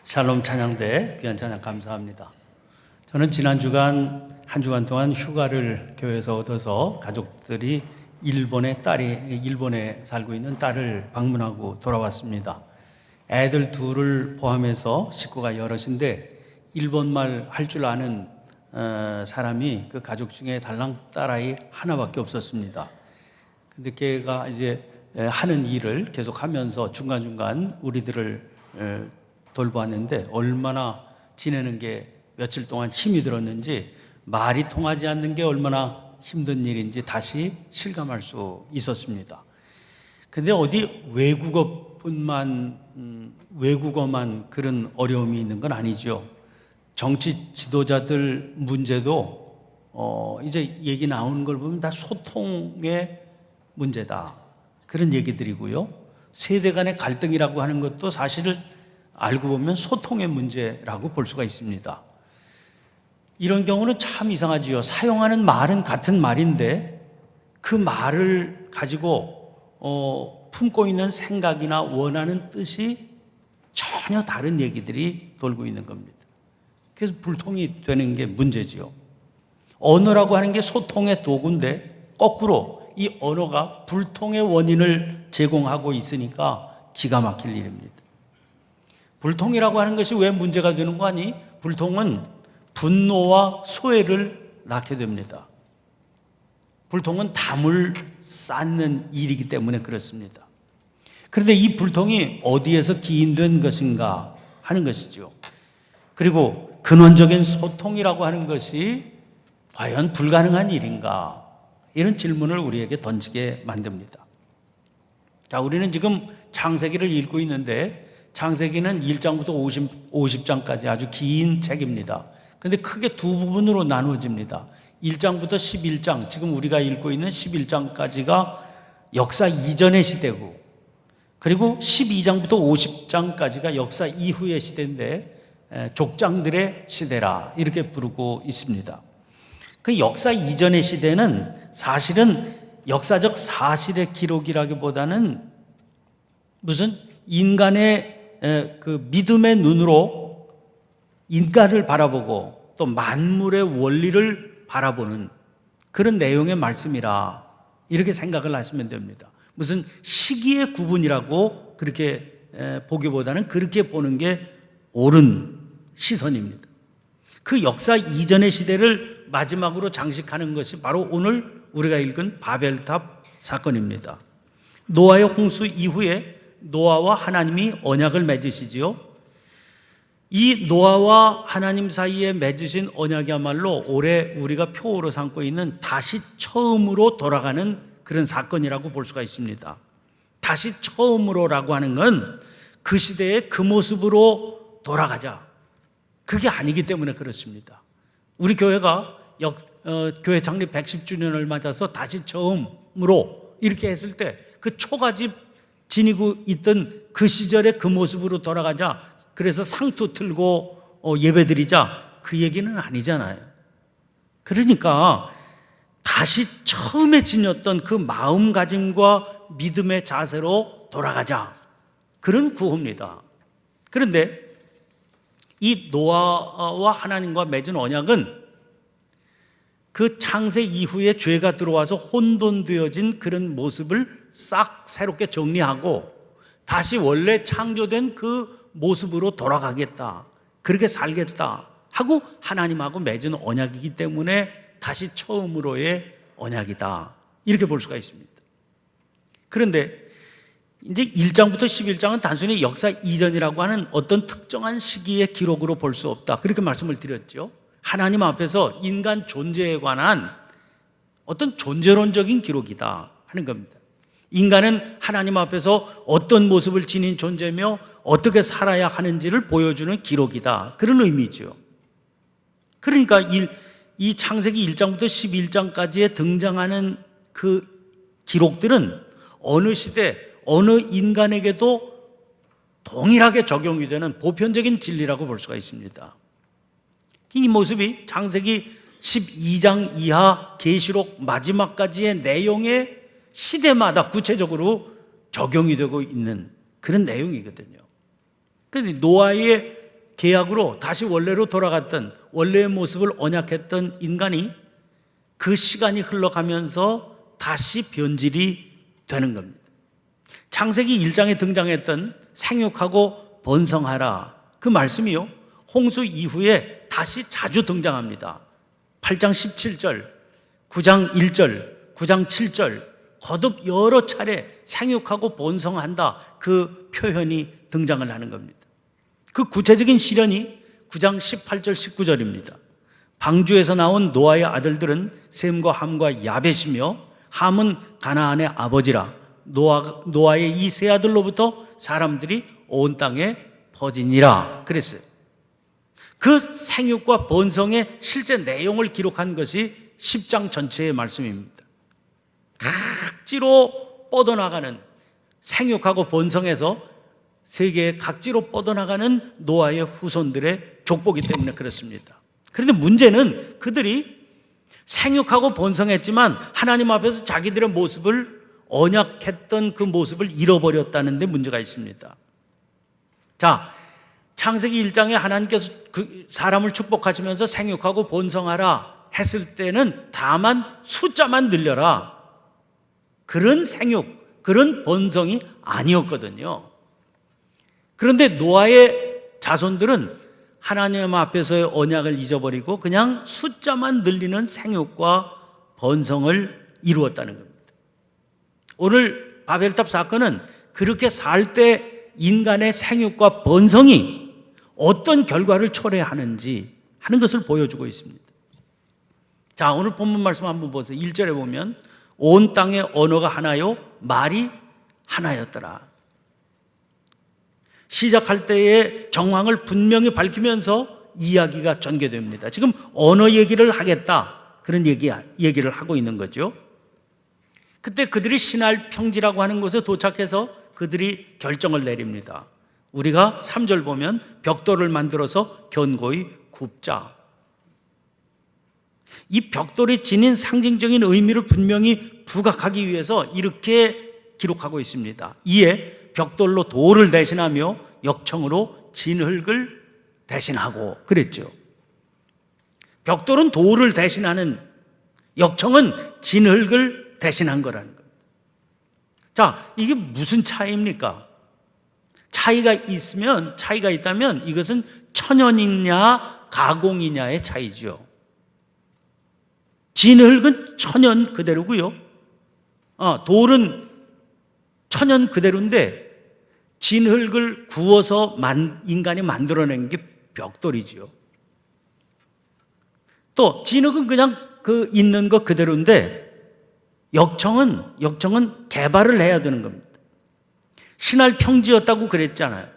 샬롬 찬양대 귀한 찬양 감사합니다. 저는 지난 주간 한 주간 동안 휴가를 교회에서 얻어서 가족들이 일본에 살고 있는 딸을 방문하고 돌아왔습니다. 애들 둘을 포함해서 식구가 여럿인데 일본말 할 줄 아는 사람이 그 가족 중에 달랑 딸아이 하나밖에 없었습니다. 근데 걔가 이제 하는 일을 계속 하면서 중간중간 우리들을 돌보았는데 얼마나 지내는 게 며칠 동안 힘이 들었는지, 말이 통하지 않는 게 얼마나 힘든 일인지 다시 실감할 수 있었습니다. 근데 어디 외국어만 그런 어려움이 있는 건 아니죠. 정치 지도자들 문제도 이제 얘기 나오는 걸 보면 다 소통의 문제다, 그런 얘기들이고요. 세대 간의 갈등이라고 하는 것도 사실을 알고 보면 소통의 문제라고 볼 수가 있습니다. 이런 경우는 참 이상하지요. 사용하는 말은 같은 말인데 그 말을 가지고 품고 있는 생각이나 원하는 뜻이 전혀 다른 얘기들이 돌고 있는 겁니다. 그래서 불통이 되는 게 문제지요. 언어라고 하는 게 소통의 도구인데 거꾸로 이 언어가 불통의 원인을 제공하고 있으니까 기가 막힐 일입니다. 불통이라고 하는 것이 왜 문제가 되는 거 아니? 불통은 분노와 소외를 낳게 됩니다. 불통은 담을 쌓는 일이기 때문에 그렇습니다. 그런데 이 불통이 어디에서 기인된 것인가 하는 것이죠. 그리고 근원적인 소통이라고 하는 것이 과연 불가능한 일인가? 이런 질문을 우리에게 던지게 만듭니다. 자, 우리는 지금 창세기를 읽고 있는데 창세기는 1장부터 50장까지 아주 긴 책입니다. 그런데 크게 두 부분으로 나누어집니다. 1장부터 11장, 지금 우리가 읽고 있는 11장까지가 역사 이전의 시대고, 그리고 12장부터 50장까지가 역사 이후의 시대인데 족장들의 시대라 이렇게 부르고 있습니다. 그 역사 이전의 시대는 사실은 역사적 사실의 기록이라기보다는 무슨 인간의 그 믿음의 눈으로 인간을 바라보고 또 만물의 원리를 바라보는 그런 내용의 말씀이라 이렇게 생각을 하시면 됩니다. 무슨 시기의 구분이라고 그렇게 보기보다는 그렇게 보는 게 옳은 시선입니다. 그 역사 이전의 시대를 마지막으로 장식하는 것이 바로 오늘 우리가 읽은 바벨탑 사건입니다. 노아의 홍수 이후에 노아와 하나님이 언약을 맺으시지요. 이 노아와 하나님 사이에 맺으신 언약이야말로 올해 우리가 표어로 삼고 있는 다시 처음으로 돌아가는 그런 사건이라고 볼 수가 있습니다. 다시 처음으로라고 하는 건 그 시대의 그 모습으로 돌아가자, 그게 아니기 때문에 그렇습니다. 우리 교회가 교회 창립 110주년을 맞아서 다시 처음으로 이렇게 했을 때 그 초가집 지니고 있던 그 시절의 그 모습으로 돌아가자, 그래서 상투 틀고 예배드리자, 그 얘기는 아니잖아요. 그러니까 다시 처음에 지녔던 그 마음가짐과 믿음의 자세로 돌아가자, 그런 구호입니다. 그런데 이 노아와 하나님과 맺은 언약은 그 창세 이후에 죄가 들어와서 혼돈되어진 그런 모습을 싹 새롭게 정리하고 다시 원래 창조된 그 모습으로 돌아가겠다, 그렇게 살겠다 하고 하나님하고 맺은 언약이기 때문에 다시 처음으로의 언약이다, 이렇게 볼 수가 있습니다. 그런데 이제 1장부터 11장은 단순히 역사 이전이라고 하는 어떤 특정한 시기의 기록으로 볼 수 없다, 그렇게 말씀을 드렸죠. 하나님 앞에서 인간 존재에 관한 어떤 존재론적인 기록이다 하는 겁니다. 인간은 하나님 앞에서 어떤 모습을 지닌 존재며 어떻게 살아야 하는지를 보여주는 기록이다, 그런 의미죠. 그러니까 이 창세기 1장부터 11장까지에 등장하는 그 기록들은 어느 시대 어느 인간에게도 동일하게 적용이 되는 보편적인 진리라고 볼 수가 있습니다. 이 모습이 창세기 12장 이하 계시록 마지막까지의 내용에 시대마다 구체적으로 적용이 되고 있는 그런 내용이거든요. 그런데 노아의 계약으로 다시 원래로 돌아갔던 원래의 모습을 언약했던 인간이 그 시간이 흘러가면서 다시 변질이 되는 겁니다. 창세기 1장에 등장했던 생육하고 번성하라 그 말씀이요, 홍수 이후에 다시 자주 등장합니다. 8장 17절, 9장 1절, 9장 7절 거듭 여러 차례 생육하고 번성한다 그 표현이 등장을 하는 겁니다. 그 구체적인 실현이 9장 18절 19절입니다. 방주에서 나온 노아의 아들들은 셈과 함과 야벳이며 함은 가나안의 아버지라. 노아의 이 세 아들로부터 사람들이 온 땅에 퍼지니라 그랬어요. 그 생육과 번성의 실제 내용을 기록한 것이 10장 전체의 말씀입니다. 각지로 뻗어나가는, 생육하고 번성해서 세계의 각지로 뻗어나가는 노아의 후손들의 족보기 때문에 그렇습니다. 그런데 문제는 그들이 생육하고 번성했지만 하나님 앞에서 자기들의 모습을, 언약했던 그 모습을 잃어버렸다는 데 문제가 있습니다. 자, 창세기 1장에 하나님께서 그 사람을 축복하시면서 생육하고 번성하라 했을 때는 다만 숫자만 늘려라, 그런 생육, 그런 번성이 아니었거든요. 그런데 노아의 자손들은 하나님 앞에서의 언약을 잊어버리고 그냥 숫자만 늘리는 생육과 번성을 이루었다는 겁니다. 오늘 바벨탑 사건은 그렇게 살 때 인간의 생육과 번성이 어떤 결과를 초래하는지 하는 것을 보여주고 있습니다. 자, 오늘 본문 말씀 한번 보세요. 1절에 보면 온 땅의 언어가 하나요 말이 하나였더라. 시작할 때의 정황을 분명히 밝히면서 이야기가 전개됩니다. 지금 언어 얘기를 하겠다, 그런 얘기를 하고 있는 거죠. 그때 그들이 시날 평지라고 하는 곳에 도착해서 그들이 결정을 내립니다. 우리가 3절 보면 벽돌을 만들어서 견고히 굽자. 이 벽돌이 지닌 상징적인 의미를 분명히 부각하기 위해서 이렇게 기록하고 있습니다. 이에 벽돌로 돌을 대신하며 역청으로 진흙을 대신하고 그랬죠. 벽돌은 돌을 대신하는, 역청은 진흙을 대신한 거라는 겁니다. 자, 이게 무슨 차이입니까? 차이가 있다면 이것은 천연이냐 가공이냐의 차이죠. 진흙은 천연 그대로고요. 돌은 천연 그대로인데 진흙을 구워서 인간이 만들어낸 게 벽돌이죠. 또 진흙은 그냥 그 있는 것 그대로인데 역청은 개발을 해야 되는 겁니다. 신할 평지였다고 그랬잖아요.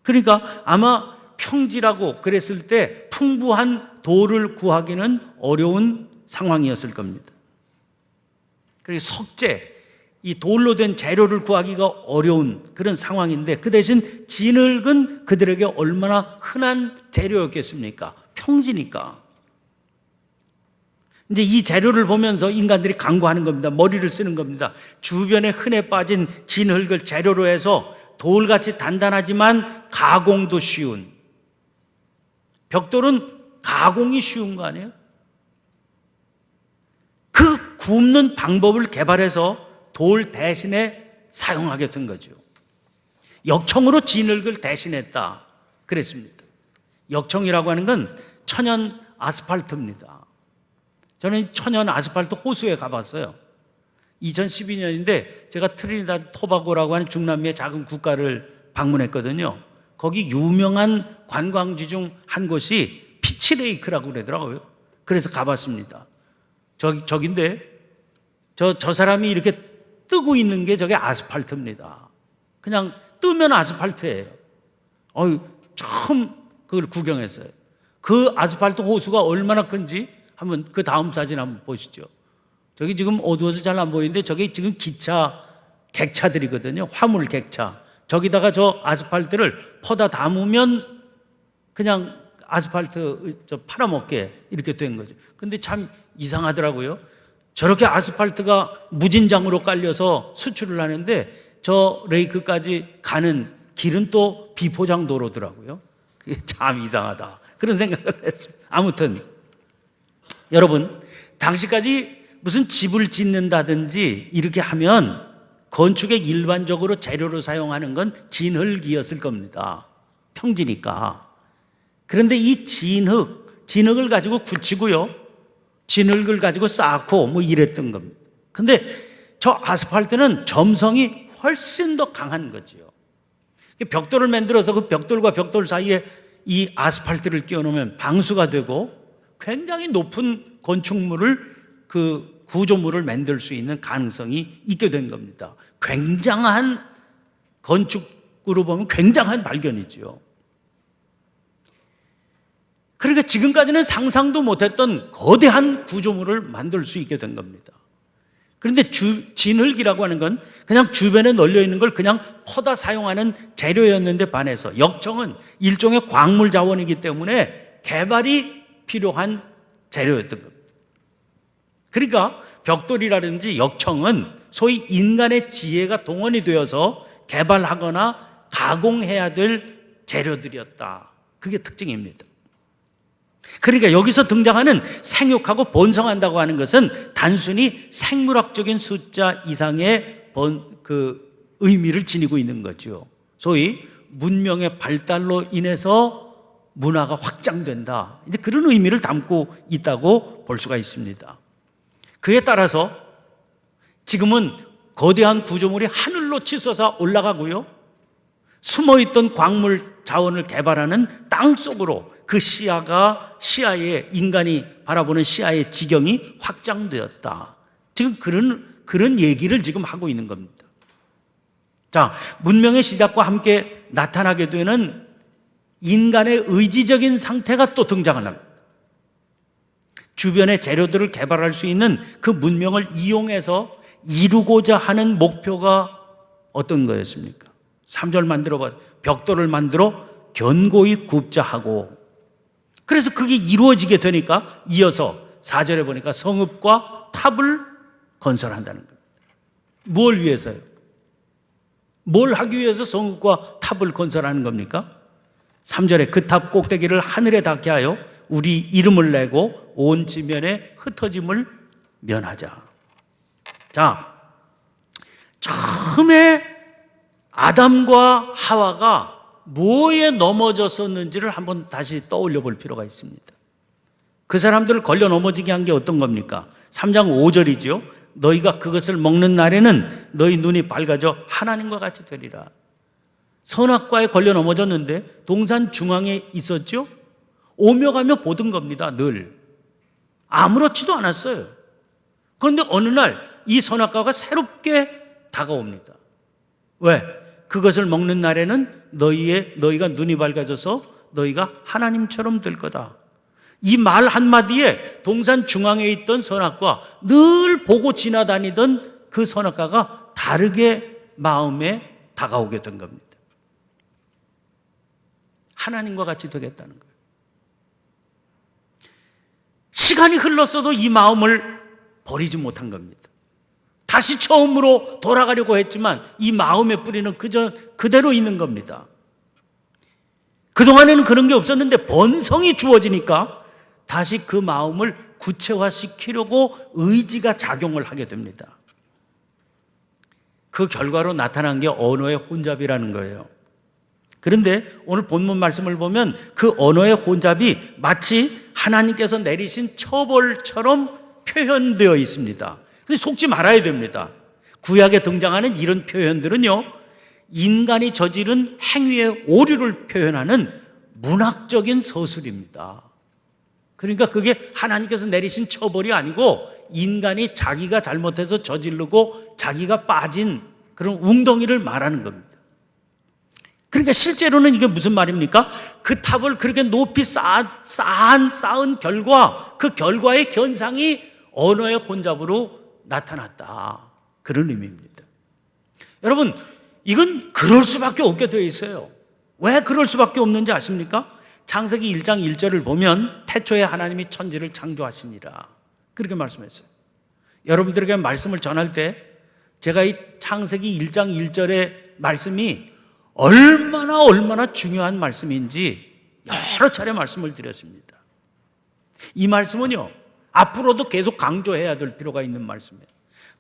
그러니까 아마 평지라고 그랬을 때 풍부한 돌을 구하기는 어려운 상황이었을 겁니다. 그리고 석재, 이 돌로 된 재료를 구하기가 어려운 그런 상황인데 그 대신 진흙은 그들에게 얼마나 흔한 재료였겠습니까? 평지니까. 이제 이 재료를 보면서 인간들이 강구하는 겁니다. 머리를 쓰는 겁니다. 주변에 흔해 빠진 진흙을 재료로 해서 돌같이 단단하지만 가공도 쉬운, 벽돌은 가공이 쉬운 거 아니에요? 그 굽는 방법을 개발해서 돌 대신에 사용하게 된 거죠. 역청으로 진흙을 대신했다 그랬습니다. 역청이라고 하는 건 천연 아스팔트입니다. 저는 천연 아스팔트 호수에 가봤어요. 2012년인데 제가 트리니다드 토바고라고 하는 중남미의 작은 국가를 방문했거든요. 거기 유명한 관광지 중 한 곳이 피치레이크라고 그러더라고요. 그래서 가봤습니다. 저긴데 저 사람이 이렇게 뜨고 있는 게 저게 아스팔트입니다. 그냥 뜨면 아스팔트예요. 처음 그걸 구경했어요. 그 아스팔트 호수가 얼마나 큰지 한번 그 다음 사진 한번 보시죠. 저기 지금 어두워서 잘 안 보이는데 저게 지금 객차들이거든요. 화물 객차. 저기다가 저 아스팔트를 퍼다 담으면 그냥 아스팔트 팔아먹게 이렇게 된 거죠. 근데 참 이상하더라고요. 저렇게 아스팔트가 무진장으로 깔려서 수출을 하는데 저 레이크까지 가는 길은 또 비포장 도로더라고요. 그게 참 이상하다. 그런 생각을 했습니다. 아무튼 여러분, 당시까지 무슨 집을 짓는다든지 이렇게 하면 건축에 일반적으로 재료로 사용하는 건 진흙이었을 겁니다. 평지니까. 그런데 이 진흙을 가지고 굳히고요, 진흙을 가지고 쌓고 뭐 이랬던 겁니다. 근데 저 아스팔트는 점성이 훨씬 더 강한 거지요. 벽돌을 만들어서 그 벽돌과 벽돌 사이에 이 아스팔트를 끼워놓으면 방수가 되고 굉장히 높은 건축물을, 그 구조물을 만들 수 있는 가능성이 있게 된 겁니다. 굉장한, 건축으로 보면 굉장한 발견이죠. 그러니까 지금까지는 상상도 못했던 거대한 구조물을 만들 수 있게 된 겁니다. 그런데 진흙이라고 하는 건 그냥 주변에 널려 있는 걸 그냥 퍼다 사용하는 재료였는데 반해서 역청은 일종의 광물 자원이기 때문에 개발이 필요한 재료였던 겁니다. 그러니까 벽돌이라든지 역청은 소위 인간의 지혜가 동원이 되어서 개발하거나 가공해야 될 재료들이었다. 그게 특징입니다. 그러니까 여기서 등장하는 생육하고 번성한다고 하는 것은 단순히 생물학적인 숫자 이상의 그 의미를 지니고 있는 거죠. 소위 문명의 발달로 인해서 문화가 확장된다, 이제 그런 의미를 담고 있다고 볼 수가 있습니다. 그에 따라서 지금은 거대한 구조물이 하늘로 치솟아 올라가고요, 숨어있던 광물 자원을 개발하는 땅 속으로 그 시야의, 인간이 바라보는 시야의 지경이 확장되었다. 지금 그런 얘기를 지금 하고 있는 겁니다. 자, 문명의 시작과 함께 나타나게 되는 인간의 의지적인 상태가 또 등장을 합니다. 주변의 재료들을 개발할 수 있는 그 문명을 이용해서 이루고자 하는 목표가 어떤 거였습니까? 3절 만들어봐서 벽돌을 만들어 견고히 굽자 하고, 그래서 그게 이루어지게 되니까 이어서 4절에 보니까 성읍과 탑을 건설한다는 겁니다. 뭘 위해서요? 뭘 하기 위해서 성읍과 탑을 건설하는 겁니까? 3절에 그 탑 꼭대기를 하늘에 닿게 하여 우리 이름을 내고 온 지면에 흩어짐을 면하자. 자, 처음에 아담과 하와가 뭐에 넘어졌었는지를 한번 다시 떠올려 볼 필요가 있습니다. 그 사람들을 걸려 넘어지게 한 게 어떤 겁니까? 3장 5절이죠. 너희가 그것을 먹는 날에는 너희 눈이 밝아져 하나님과 같이 되리라. 선악과에 걸려 넘어졌는데 동산 중앙에 있었죠. 오며 가며 보던 겁니다. 늘 아무렇지도 않았어요. 그런데 어느 날 이 선악과가 새롭게 다가옵니다. 왜? 그것을 먹는 날에는 너희가 눈이 밝아져서 너희가 하나님처럼 될 거다. 이 말 한마디에 동산 중앙에 있던 선악과, 늘 보고 지나다니던 그 선악과가 다르게 마음에 다가오게 된 겁니다. 하나님과 같이 되겠다는 거예요. 시간이 흘렀어도 이 마음을 버리지 못한 겁니다. 다시 처음으로 돌아가려고 했지만 이 마음의 뿌리는 그대로 있는 겁니다. 그동안에는 그런 게 없었는데 번성이 주어지니까 다시 그 마음을 구체화시키려고 의지가 작용을 하게 됩니다. 그 결과로 나타난 게 언어의 혼잡이라는 거예요. 그런데 오늘 본문 말씀을 보면 그 언어의 혼잡이 마치 하나님께서 내리신 처벌처럼 표현되어 있습니다. 근데 속지 말아야 됩니다. 구약에 등장하는 이런 표현들은요, 인간이 저지른 행위의 오류를 표현하는 문학적인 서술입니다. 그러니까 그게 하나님께서 내리신 처벌이 아니고 인간이 자기가 잘못해서 저지르고 자기가 빠진 그런 웅덩이를 말하는 겁니다. 그러니까 실제로는 이게 무슨 말입니까? 그 탑을 그렇게 높이 쌓은 결과, 그 결과의 현상이 언어의 혼잡으로 나타났다. 그런 의미입니다. 여러분, 이건 그럴 수밖에 없게 되어 있어요. 왜 그럴 수밖에 없는지 아십니까? 창세기 1장 1절을 보면 태초에 하나님이 천지를 창조하시니라, 그렇게 말씀했어요. 여러분들에게 말씀을 전할 때 제가 이 창세기 1장 1절의 말씀이 얼마나 중요한 말씀인지 여러 차례 말씀을 드렸습니다. 이 말씀은요, 앞으로도 계속 강조해야 될 필요가 있는 말씀이에요.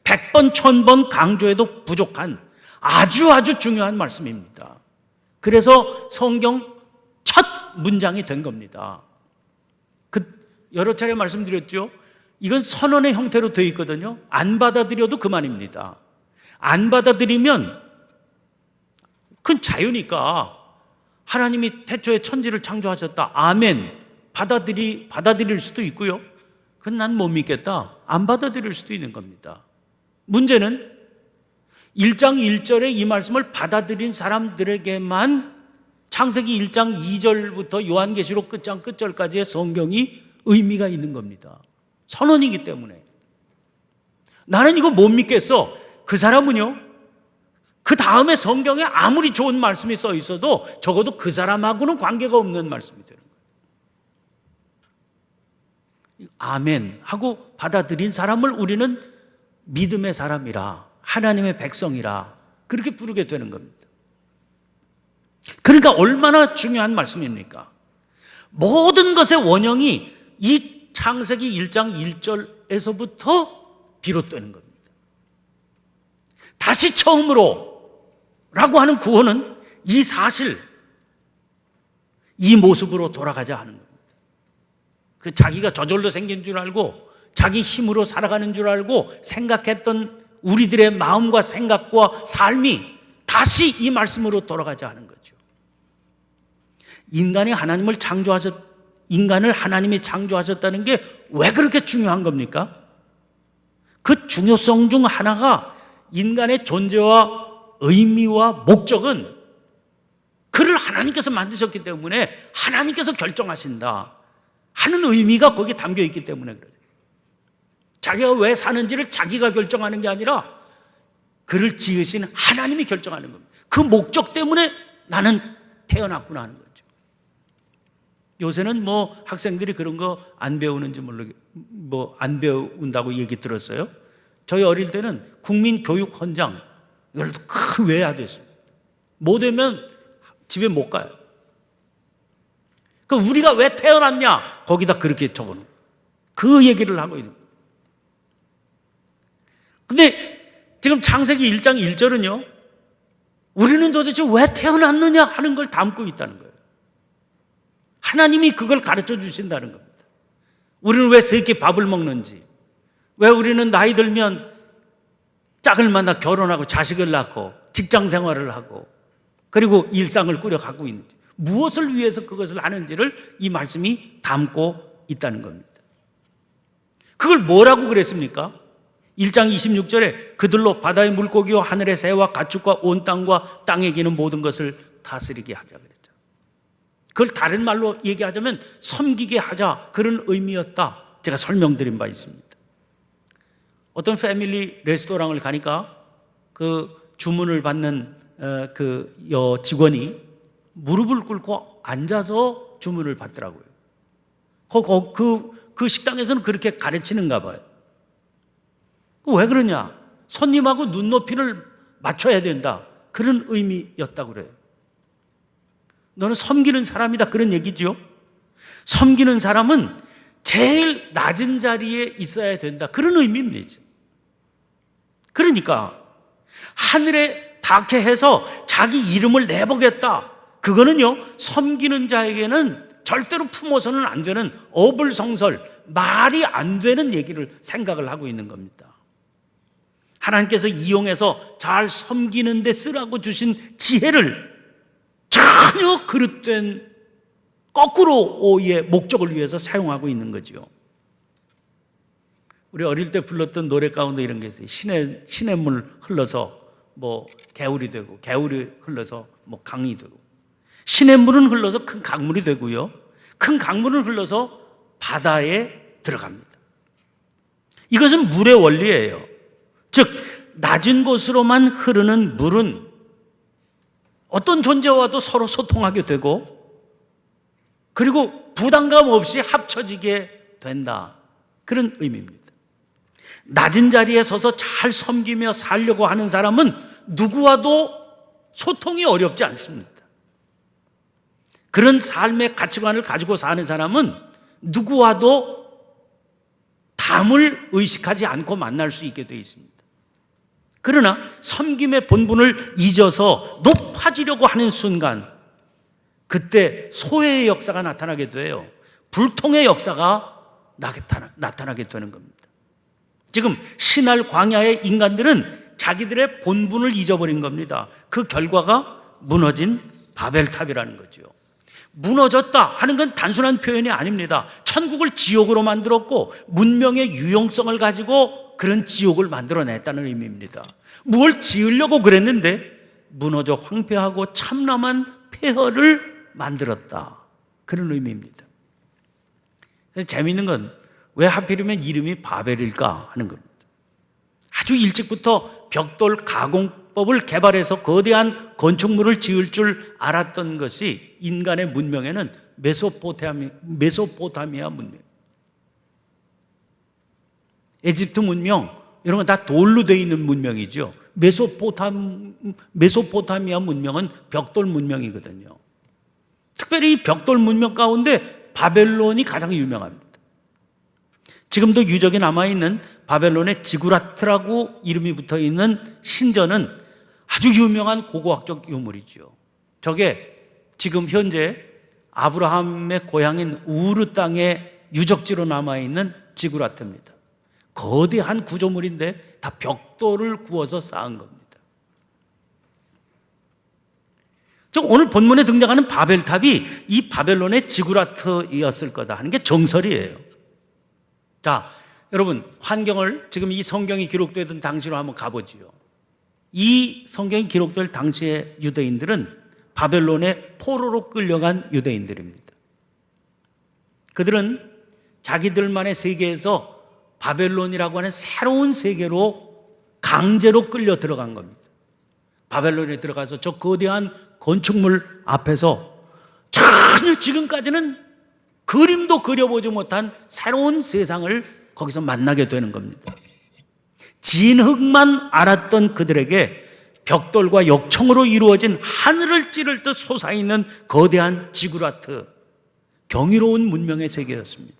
100번, 1000번 강조해도 부족한 아주 중요한 말씀입니다. 그래서 성경 첫 문장이 된 겁니다. 여러 차례 말씀드렸죠. 이건 선언의 형태로 되어 있거든요. 안 받아들여도 그만입니다. 안 받아들이면 그건 자유니까 하나님이 태초에 천지를 창조하셨다. 아멘. 받아들일 수도 있고요. 그건 난 못 믿겠다. 안 받아들일 수도 있는 겁니다. 문제는 1장 1절에 이 말씀을 받아들인 사람들에게만 창세기 1장 2절부터 요한계시록 끝장 끝절까지의 성경이 의미가 있는 겁니다. 선언이기 때문에. 나는 이거 못 믿겠어. 그 사람은요, 그 다음에 성경에 아무리 좋은 말씀이 써 있어도 적어도 그 사람하고는 관계가 없는 말씀이 되는 거예요. 아멘 하고 받아들인 사람을 우리는 믿음의 사람이라, 하나님의 백성이라 그렇게 부르게 되는 겁니다. 그러니까 얼마나 중요한 말씀입니까? 모든 것의 원형이 이 창세기 1장 1절에서부터 비롯되는 겁니다. 다시 처음으로 라고 하는 구원은 이 사실, 이 모습으로 돌아가자 하는 겁니다. 그 자기가 저절로 생긴 줄 알고 자기 힘으로 살아가는 줄 알고 생각했던 우리들의 마음과 생각과 삶이 다시 이 말씀으로 돌아가자 하는 거죠. 인간을 하나님이 창조하셨다는 게 왜 그렇게 중요한 겁니까? 그 중요성 중 하나가 인간의 존재와 의미와 목적은 그를 하나님께서 만드셨기 때문에 하나님께서 결정하신다 하는 의미가 거기에 담겨 있기 때문에 그래요. 자기가 왜 사는지를 자기가 결정하는 게 아니라 그를 지으신 하나님이 결정하는 겁니다. 그 목적 때문에 나는 태어났구나 하는 거죠. 요새는 학생들이 그런 거 안 배우는지 안 배운다고 얘기 들었어요. 저희 어릴 때는 국민교육헌장 이걸 큰 외화됐습니다. 못 되면 집에 못 가요. 그 우리가 왜 태어났냐 거기다 그렇게 적어놓은 그 얘기를 하고 있는 거예요. 근데 지금 창세기 1장 1절은요 우리는 도대체 왜 태어났느냐 하는 걸 담고 있다는 거예요. 하나님이 그걸 가르쳐 주신다는 겁니다. 우리는 왜 세 끼 밥을 먹는지, 왜 우리는 나이 들면 짝을 만나 결혼하고 자식을 낳고 직장 생활을 하고 그리고 일상을 꾸려가고 있는지, 무엇을 위해서 그것을 하는지를 이 말씀이 담고 있다는 겁니다. 그걸 뭐라고 그랬습니까? 1장 26절에 그들로 바다의 물고기와 하늘의 새와 가축과 온 땅과 땅에 기는 모든 것을 다스리게 하자 그랬죠. 그걸 다른 말로 얘기하자면 섬기게 하자 그런 의미였다. 제가 설명드린 바 있습니다. 어떤 패밀리 레스토랑을 가니까 그 주문을 받는 그 직원이 무릎을 꿇고 앉아서 주문을 받더라고요. 그 식당에서는 그렇게 가르치는가 봐요. 왜 그러냐? 손님하고 눈높이를 맞춰야 된다. 그런 의미였다고 그래요. 너는 섬기는 사람이다. 그런 얘기죠. 섬기는 사람은 제일 낮은 자리에 있어야 된다. 그런 의미입니다. 그러니까 하늘에 닿게 해서 자기 이름을 내보겠다. 그거는요, 섬기는 자에게는 절대로 품어서는 안 되는 어불성설, 말이 안 되는 얘기를 생각을 하고 있는 겁니다. 하나님께서 이용해서 잘 섬기는 데 쓰라고 주신 지혜를 전혀 그릇된 거꾸로의 목적을 위해서 사용하고 있는 거죠. 우리 어릴 때 불렀던 노래 가운데 이런 게 있어요. 시냇물 흘러서 개울이 되고, 개울이 흘러서 강이 되고, 시냇물은 흘러서 큰 강물이 되고요, 큰 강물은 흘러서 바다에 들어갑니다. 이것은 물의 원리예요. 즉 낮은 곳으로만 흐르는 물은 어떤 존재와도 서로 소통하게 되고 그리고 부담감 없이 합쳐지게 된다. 그런 의미입니다. 낮은 자리에 서서 잘 섬기며 살려고 하는 사람은 누구와도 소통이 어렵지 않습니다. 그런 삶의 가치관을 가지고 사는 사람은 누구와도 담을 의식하지 않고 만날 수 있게 되어 있습니다. 그러나 섬김의 본분을 잊어서 높아지려고 하는 순간, 그때 소외의 역사가 나타나게 돼요. 불통의 역사가 나타나게 되는 겁니다. 지금 신할 광야의 인간들은 자기들의 본분을 잊어버린 겁니다. 그 결과가 무너진 바벨탑이라는 거죠. 무너졌다 하는 건 단순한 표현이 아닙니다. 천국을 지옥으로 만들었고 문명의 유용성을 가지고 그런 지옥을 만들어냈다는 의미입니다. 뭘 지으려고 그랬는데 무너져 황폐하고 참담한 폐허를 만들었다, 그런 의미입니다. 재미있는 건 왜 하필이면 이름이 바벨일까 하는 겁니다. 아주 일찍부터 벽돌 가공법을 개발해서 거대한 건축물을 지을 줄 알았던 것이 인간의 문명에는 메소포타미아 문명, 에집트 문명, 이런 건 다 돌로 되어 있는 문명이죠. 메소포타미아 문명은 벽돌 문명이거든요. 특별히 이 벽돌 문명 가운데 바벨론이 가장 유명합니다. 지금도 유적이 남아있는 바벨론의 지구라트라고 이름이 붙어있는 신전은 아주 유명한 고고학적 유물이죠. 저게 지금 현재 아브라함의 고향인 우르 땅의 유적지로 남아있는 지구라트입니다. 거대한 구조물인데 다 벽돌을 구워서 쌓은 겁니다. 오늘 본문에 등장하는 바벨탑이 이 바벨론의 지구라트였을 거다 하는 게 정설이에요. 자, 여러분, 환경을 지금 이 성경이 기록되던 당시로 한번 가보지요. 이 성경이 기록될 당시의 유대인들은 바벨론의 포로로 끌려간 유대인들입니다. 그들은 자기들만의 세계에서 바벨론이라고 하는 새로운 세계로 강제로 끌려 들어간 겁니다. 바벨론에 들어가서 저 거대한 건축물 앞에서 전혀 지금까지는 그림도 그려보지 못한 새로운 세상을 거기서 만나게 되는 겁니다. 진흙만 알았던 그들에게 벽돌과 역청으로 이루어진 하늘을 찌를 듯 솟아있는 거대한 지구라트, 경이로운 문명의 세계였습니다.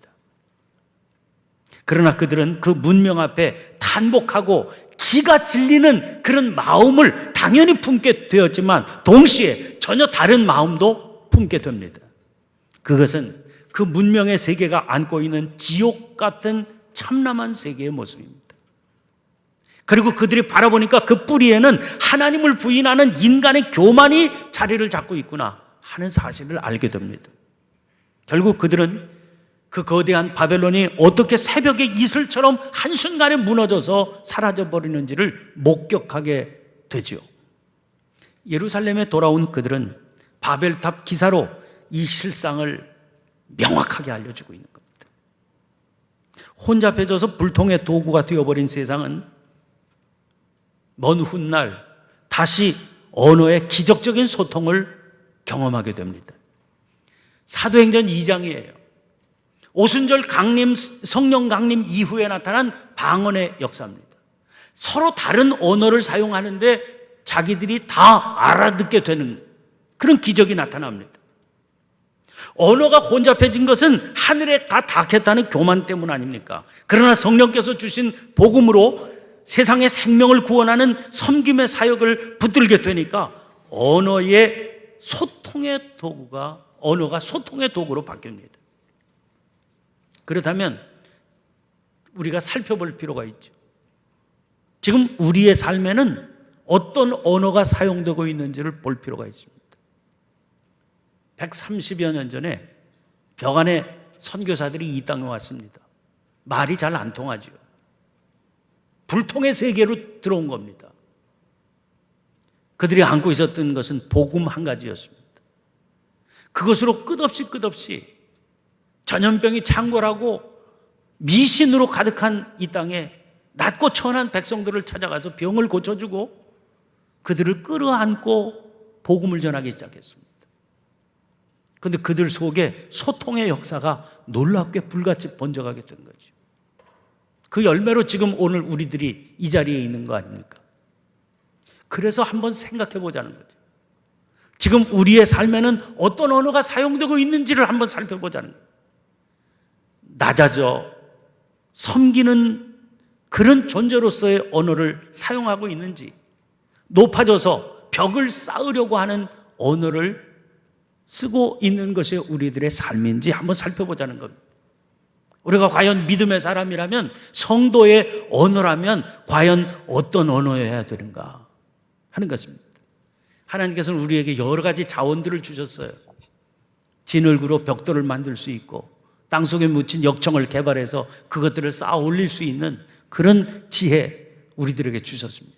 그러나 그들은 그 문명 앞에 탄복하고 기가 질리는 그런 마음을 당연히 품게 되었지만 동시에 전혀 다른 마음도 품게 됩니다. 그것은 그 문명의 세계가 안고 있는 지옥 같은 참담한 세계의 모습입니다. 그리고 그들이 바라보니까 그 뿌리에는 하나님을 부인하는 인간의 교만이 자리를 잡고 있구나 하는 사실을 알게 됩니다. 결국 그들은 그 거대한 바벨론이 어떻게 새벽의 이슬처럼 한순간에 무너져서 사라져버리는지를 목격하게 되죠. 예루살렘에 돌아온 그들은 바벨탑 기사로 이 실상을 명확하게 알려주고 있는 겁니다. 혼잡해져서 불통의 도구가 되어버린 세상은 먼 훗날 다시 언어의 기적적인 소통을 경험하게 됩니다. 사도행전 2장이에요. 오순절 강림, 성령 강림 이후에 나타난 방언의 역사입니다. 서로 다른 언어를 사용하는데 자기들이 다 알아듣게 되는 그런 기적이 나타납니다. 언어가 혼잡해진 것은 하늘에 다 닿겠다는 교만 때문 아닙니까? 그러나 성령께서 주신 복음으로 세상의 생명을 구원하는 섬김의 사역을 붙들게 되니까 언어가 소통의 도구로 바뀝니다. 그렇다면 우리가 살펴볼 필요가 있죠. 지금 우리의 삶에는 어떤 언어가 사용되고 있는지를 볼 필요가 있습니다. 130여 년 전에 벽안에 선교사들이 이 땅에 왔습니다. 말이 잘 안 통하죠. 불통의 세계로 들어온 겁니다. 그들이 안고 있었던 것은 복음 한 가지였습니다. 그것으로 끝없이 전염병이 창궐하고 미신으로 가득한 이 땅에 낮고 천한 백성들을 찾아가서 병을 고쳐주고 그들을 끌어안고 복음을 전하기 시작했습니다. 그런데 그들 속에 소통의 역사가 놀랍게 불같이 번져가게 된 거죠. 그 열매로 지금 오늘 우리들이 이 자리에 있는 거 아닙니까? 그래서 한번 생각해 보자는 거죠. 지금 우리의 삶에는 어떤 언어가 사용되고 있는지를 한번 살펴보자는 거예요. 낮아져 섬기는 그런 존재로서의 언어를 사용하고 있는지, 높아져서 벽을 쌓으려고 하는 언어를 쓰고 있는 것이 우리들의 삶인지 한번 살펴보자는 겁니다. 우리가 과연 믿음의 사람이라면, 성도의 언어라면 과연 어떤 언어여야 되는가 하는 것입니다. 하나님께서는 우리에게 여러 가지 자원들을 주셨어요. 진흙으로 벽돌을 만들 수 있고, 땅속에 묻힌 역청을 개발해서 그것들을 쌓아 올릴 수 있는 그런 지혜 우리들에게 주셨습니다.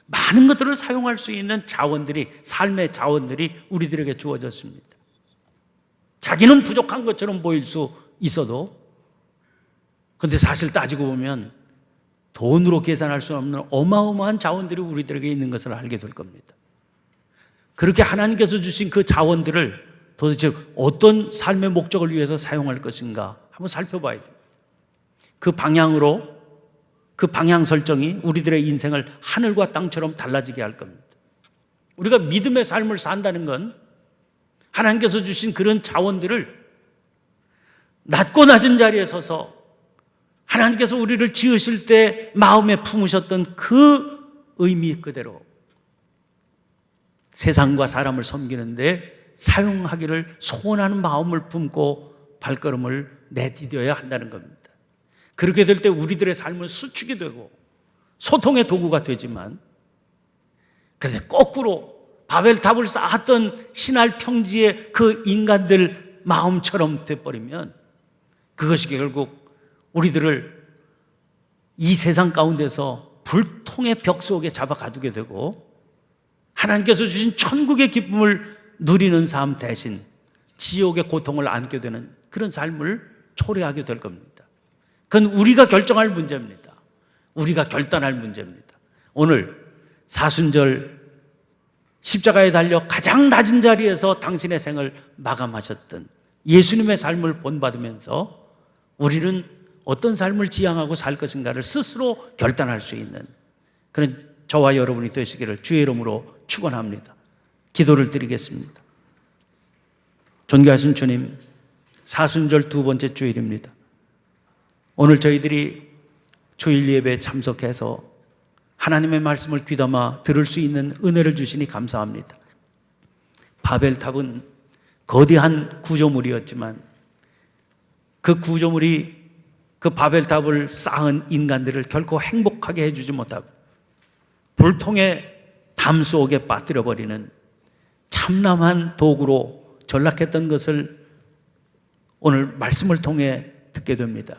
많은 것들을 사용할 수 있는 자원들이, 삶의 자원들이 우리들에게 주어졌습니다. 자기는 부족한 것처럼 보일 수 있어도, 그런데 사실 따지고 보면 돈으로 계산할 수 없는 어마어마한 자원들이 우리들에게 있는 것을 알게 될 겁니다. 그렇게 하나님께서 주신 그 자원들을 도대체 어떤 삶의 목적을 위해서 사용할 것인가 한번 살펴봐야 됩니다. 그 방향으로, 그 방향 설정이 우리들의 인생을 하늘과 땅처럼 달라지게 할 겁니다. 우리가 믿음의 삶을 산다는 건 하나님께서 주신 그런 자원들을 낮고 낮은 자리에 서서 하나님께서 우리를 지으실 때 마음에 품으셨던 그 의미 그대로 세상과 사람을 섬기는데 사용하기를 소원하는 마음을 품고 발걸음을 내디뎌야 한다는 겁니다. 그렇게 될 때 우리들의 삶은 수축이 되고 소통의 도구가 되지만, 그런데 거꾸로 바벨탑을 쌓았던 신할 평지의 그 인간들 마음처럼 돼버리면 그것이 결국 우리들을 이 세상 가운데서 불통의 벽 속에 잡아 가두게 되고, 하나님께서 주신 천국의 기쁨을 누리는 삶 대신 지옥의 고통을 안게 되는 그런 삶을 초래하게 될 겁니다. 그건 우리가 결정할 문제입니다. 우리가 결단할 문제입니다. 오늘 사순절 십자가에 달려 가장 낮은 자리에서 당신의 생을 마감하셨던 예수님의 삶을 본받으면서 우리는 어떤 삶을 지향하고 살 것인가를 스스로 결단할 수 있는 그런 저와 여러분이 되시기를 주의 이름으로 축원합니다. 기도를 드리겠습니다. 존귀하신 주님, 사순절 두 번째 주일입니다. 오늘 저희들이 주일 예배에 참석해서 하나님의 말씀을 귀담아 들을 수 있는 은혜를 주시니 감사합니다. 바벨탑은 거대한 구조물이었지만 그 구조물이 그 바벨탑을 쌓은 인간들을 결코 행복하게 해주지 못하고 불통의 담 속에 빠뜨려버리는 참남한 도구로 전락했던 것을 오늘 말씀을 통해 듣게 됩니다.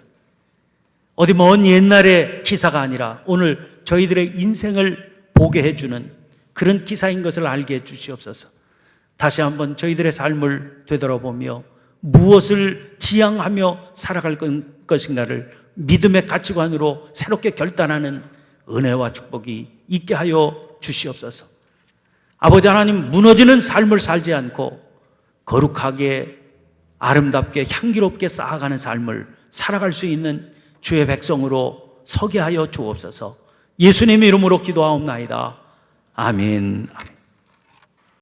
어디 먼 옛날의 기사가 아니라 오늘 저희들의 인생을 보게 해주는 그런 기사인 것을 알게 해주시옵소서. 다시 한번 저희들의 삶을 되돌아보며 무엇을 지향하며 살아갈 것인가를 믿음의 가치관으로 새롭게 결단하는 은혜와 축복이 있게 하여 주시옵소서. 아버지 하나님, 무너지는 삶을 살지 않고 거룩하게 아름답게 향기롭게 쌓아가는 삶을 살아갈 수 있는 주의 백성으로 서게 하여 주옵소서. 예수님의 이름으로 기도하옵나이다. 아멘.